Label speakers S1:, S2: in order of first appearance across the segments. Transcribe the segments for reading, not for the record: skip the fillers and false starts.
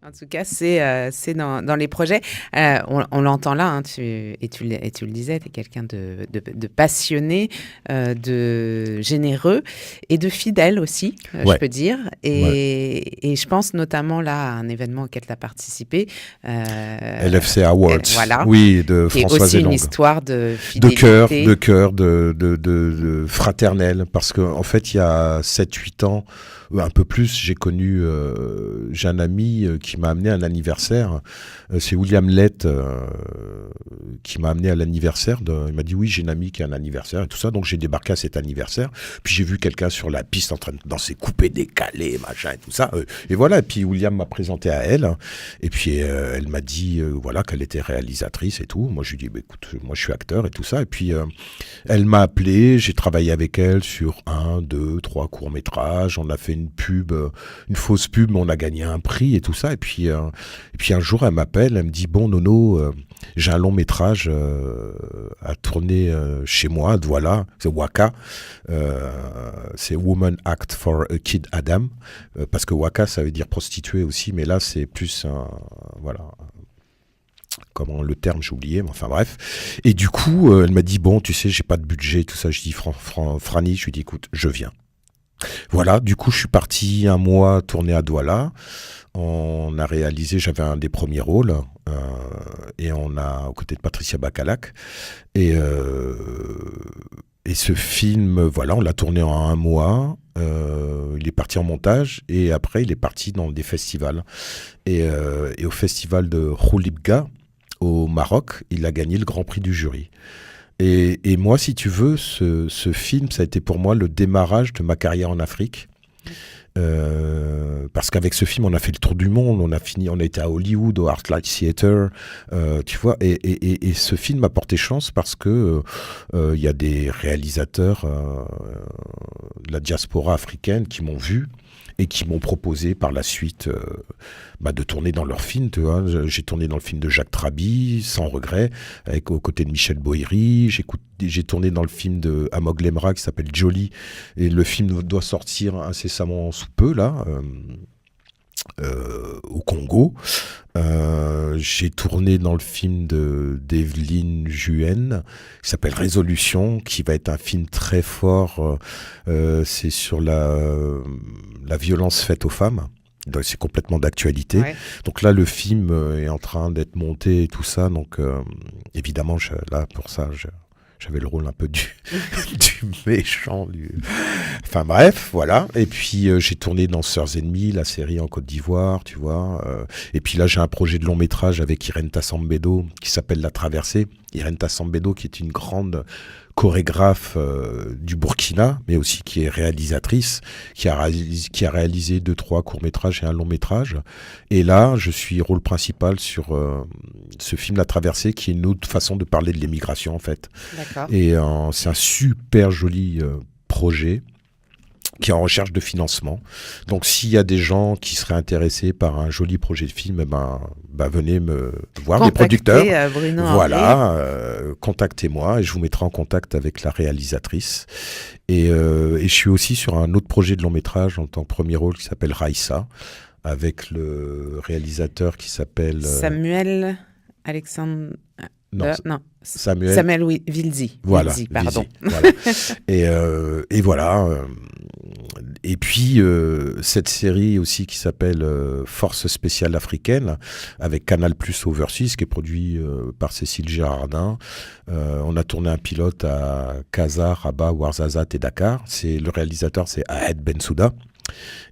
S1: En tout cas, c'est dans les projets. On l'entend là, hein, tu le disais, tu es quelqu'un de passionné, de généreux et de fidèle aussi, je
S2: Ouais,
S1: peux dire.
S2: ouais.
S1: Et je pense notamment là à un événement auquel tu as participé.
S2: LFC Awards,
S1: Voilà,
S2: oui, de
S1: qui est
S2: Françoise
S1: aussi une
S2: Elong.
S1: histoire de
S2: De cœur,
S1: fidélité.
S2: de fraternel, parce qu'en fait, il y a 7 8 ans, un peu plus, j'ai un ami qui m'a amené à un anniversaire. C'est William Lett qui m'a amené à l'anniversaire. Il m'a dit oui, j'ai une amie qui a un anniversaire et tout ça, donc j'ai débarqué à cet anniversaire. Puis j'ai vu quelqu'un sur la piste en train de danser coupé, décalé, machin et tout ça. Et voilà, et puis William m'a présenté à elle. Et puis elle m'a dit voilà qu'elle était réalisatrice et tout. Moi je lui ai dit bah, écoute, moi je suis acteur et tout ça. Et puis elle m'a appelé, j'ai travaillé avec elle sur 1, 2, 3 courts-métrages. On a fait une pub, une fausse pub, mais on a gagné un prix et tout ça. Et puis un jour, elle m'appelle, elle me dit bon Nono, j'ai un long-métrage à tourner chez moi, voilà, c'est Waka. C'est Woman Act for a Kid Adam, parce que Waka ça veut dire prostituée aussi, mais là c'est plus voilà, comment le terme j'ai oublié, mais enfin bref. Et du coup elle m'a dit bon tu sais j'ai pas de budget tout ça, je dis Franny, je lui dis écoute je viens. Voilà, du coup je suis parti un mois tourner à Douala. On a réalisé, j'avais un des premiers rôles, et on a aux côtés de Patricia Bacalac. Et, euh, et ce film, voilà, on l'a tourné en un mois. Il est parti en montage et après il est parti dans des festivals. Et au festival de Khoulibga au Maroc, il a gagné le Grand Prix du jury. Et moi, si tu veux, ce film, ça a été pour moi le démarrage de ma carrière en Afrique. Parce qu'avec ce film, on a fait le tour du monde, on a été à Hollywood, au ArcLight Theatre, tu vois, et ce film m'a porté chance parce que il y a des réalisateurs de la diaspora africaine qui m'ont vu et qui m'ont proposé par la suite de tourner dans leur film. Tu vois. J'ai tourné dans le film de Jacques Trabi, Sans regret, aux côtés de Michel Boïry. J'ai tourné dans le film de Amog Lemra qui s'appelle Jolie. Et le film doit sortir incessamment sous peu, là, au Congo. J'ai tourné dans le film d'Evelyne Juen qui s'appelle Résolution, qui va être un film très fort. C'est sur la violence faite aux femmes. Donc, c'est complètement d'actualité.
S1: Ouais.
S2: Donc là, le film est en train d'être monté et tout ça. Donc évidemment, là, pour ça, j'avais le rôle un peu du méchant. Enfin bref, voilà. Et puis j'ai tourné dans Sœurs Ennemies, la série en Côte d'Ivoire, tu vois. Et puis là, j'ai un projet de long métrage avec Irène Tassambedo qui s'appelle La Traversée. Irène Tassambedo qui est une grande chorégraphe du Burkina, mais aussi qui est réalisatrice, qui a réalisé 2, 3 courts-métrages et un long-métrage. Et là, je suis rôle principal sur ce film La Traversée, qui est une autre façon de parler de l'émigration, en fait.
S1: D'accord.
S2: Et c'est un super joli projet qui est en recherche de financement. Donc s'il y a des gens qui seraient intéressés par un joli projet de film, venez me voir, des producteurs.
S1: Bruno
S2: Voilà, contactez-moi et je vous mettrai en contact avec la réalisatrice. Et je suis aussi sur un autre projet de long métrage en tant que premier rôle qui s'appelle Raïssa, avec le réalisateur qui s'appelle...
S1: Samuel Alexandre... non.
S2: Samuel
S1: Vilzi.
S2: Voilà,
S1: Vilzi, pardon.
S2: Voilà. Et voilà. Et puis cette série aussi qui s'appelle Force spéciale africaine avec Canal Plus Overseas qui est produit par Cécile Girardin. On a tourné un pilote à Casa, Rabat, Ouarzazate et Dakar. Le réalisateur, c'est Ahed Bensouda.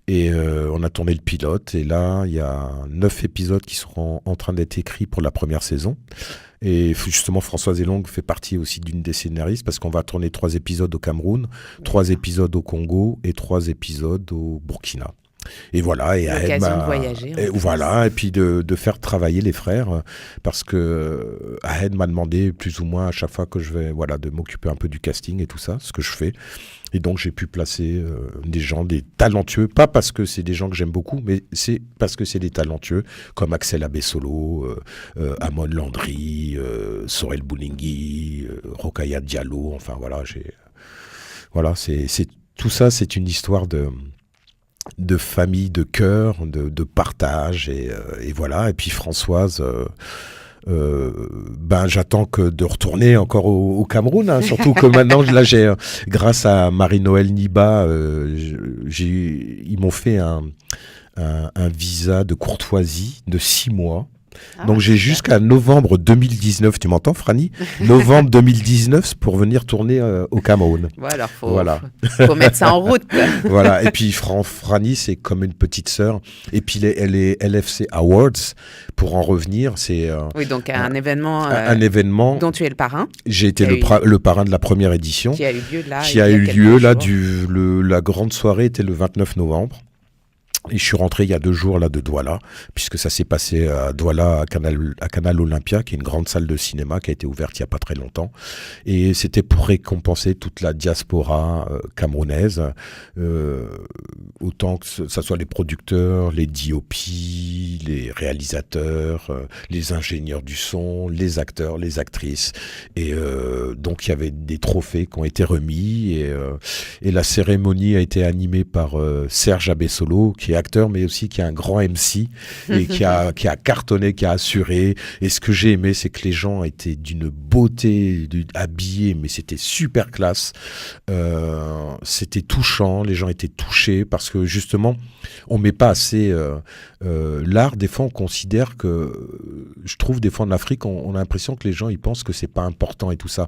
S2: Et on a tourné le pilote. Et là, il y a 9 épisodes qui seront en train d'être écrits pour la première saison. Et justement, Françoise Elong fait partie aussi d'une des scénaristes parce qu'on va tourner 3 épisodes au Cameroun, 3 épisodes au Congo et 3 épisodes au Burkina. Et voilà, et
S1: l'occasion de voyager.
S2: Et voilà, et puis de faire travailler les frères, parce que Ahed m'a demandé plus ou moins à chaque fois que je vais, voilà, de m'occuper un peu du casting et tout ça, ce que je fais. Et donc j'ai pu placer des gens, des talentueux, pas parce que c'est des gens que j'aime beaucoup, mais c'est parce que c'est des talentueux, comme Axel Abessolo, Amon Landry, Sorel Boulingui, Rokhaya Diallo, enfin voilà, tout ça, c'est une histoire de famille, de cœur, de partage, et voilà. Et puis Françoise, ben j'attends que de retourner encore au Cameroun, hein, surtout que maintenant là j'ai, grâce à Marie-Noël Niba, ils m'ont fait un visa de courtoisie de 6 mois. Donc j'ai
S1: super.
S2: jusqu'à novembre 2019, tu m'entends Franny? Novembre 2019 pour venir tourner au Cameroun.
S1: Bon, alors,
S2: Voilà.
S1: faut mettre ça en route.
S2: Voilà. Et puis Franny, c'est comme une petite sœur. Et puis les LFC Awards, pour en revenir, c'est
S1: Oui, donc un événement
S2: un événement
S1: dont tu es le parrain,
S2: j'ai été
S1: qui a
S2: le parrain de la première édition,
S1: qui a eu lieu là.
S2: qui
S1: il y
S2: a eu
S1: quelques
S2: lieu là,
S1: jours.
S2: la grande soirée était le 29 novembre. Et je suis rentré il y a 2 jours là de Douala, puisque ça s'est passé à Douala, à Canal Olympia, qui est une grande salle de cinéma qui a été ouverte il n'y a pas très longtemps. Et c'était pour récompenser toute la diaspora camerounaise, autant que ça soit les producteurs, les DOP, les réalisateurs, les ingénieurs du son, les acteurs, les actrices. Et donc il y avait des trophées qui ont été remis, et la cérémonie a été animée par Serge Abessolo, qui est acteur mais aussi qui est un grand MC et qui a cartonné, qui a assuré. Et ce que j'ai aimé, c'est que les gens étaient d'une beauté, habillés, mais c'était super classe. C'était touchant, les gens étaient touchés parce que justement on met pas assez l'art. Des fois on considère que, je trouve des fois en Afrique on a l'impression que les gens ils pensent que c'est pas important et tout ça,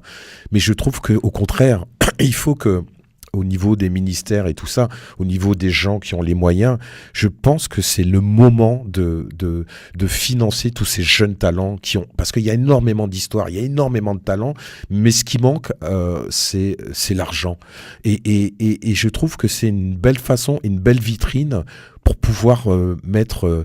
S2: mais je trouve que au contraire il faut que, au niveau des ministères et tout ça, au niveau des gens qui ont les moyens, je pense que c'est le moment de financer tous ces jeunes talents parce qu'il y a énormément d'histoires, il y a énormément de talents, mais ce qui manque, c'est l'argent. Et je trouve que c'est une belle façon, une belle vitrine pour pouvoir mettre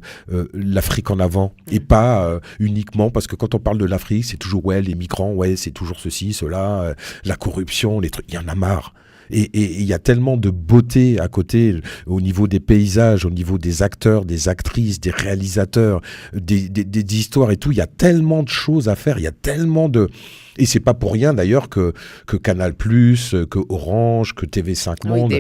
S2: l'Afrique en avant, et pas uniquement, parce que quand on parle de l'Afrique, c'est toujours les migrants, c'est toujours ceci, cela, la corruption, les trucs, il y en a marre. Et il y a tellement de beauté à côté, au niveau des paysages, au niveau des acteurs, des actrices, des réalisateurs, des histoires et tout. Il y a tellement de choses à faire, il y a tellement de... Et c'est pas pour rien d'ailleurs que Canal+, que Orange, que TV5 Monde...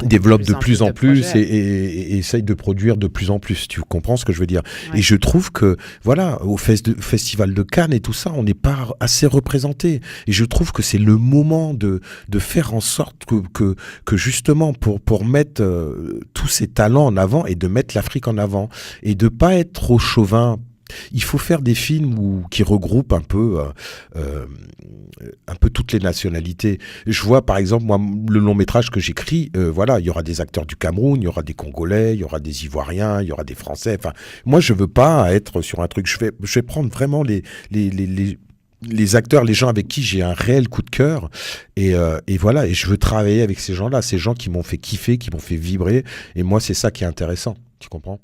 S2: développe de plus en plus et essaye de produire de plus en plus. Tu comprends ce que je veux dire? Ouais. Et je trouve que, voilà, au Festival de Cannes et tout ça, on n'est pas assez représenté. Et je trouve que c'est le moment de faire en sorte que justement, pour mettre tous ces talents en avant et de mettre l'Afrique en avant et de pas être trop chauvin. Il faut faire des films qui regroupent un peu toutes les nationalités. Je vois par exemple, moi, le long métrage que j'écris, voilà, il y aura des acteurs du Cameroun, il y aura des Congolais, il y aura des Ivoiriens, il y aura des Français. Enfin, moi, je veux pas être sur un truc. Je vais prendre vraiment les acteurs, les gens avec qui j'ai un réel coup de cœur, et voilà. Et je veux travailler avec ces gens-là, ces gens qui m'ont fait kiffer, qui m'ont fait vibrer. Et moi, c'est ça qui est intéressant. Tu comprends ?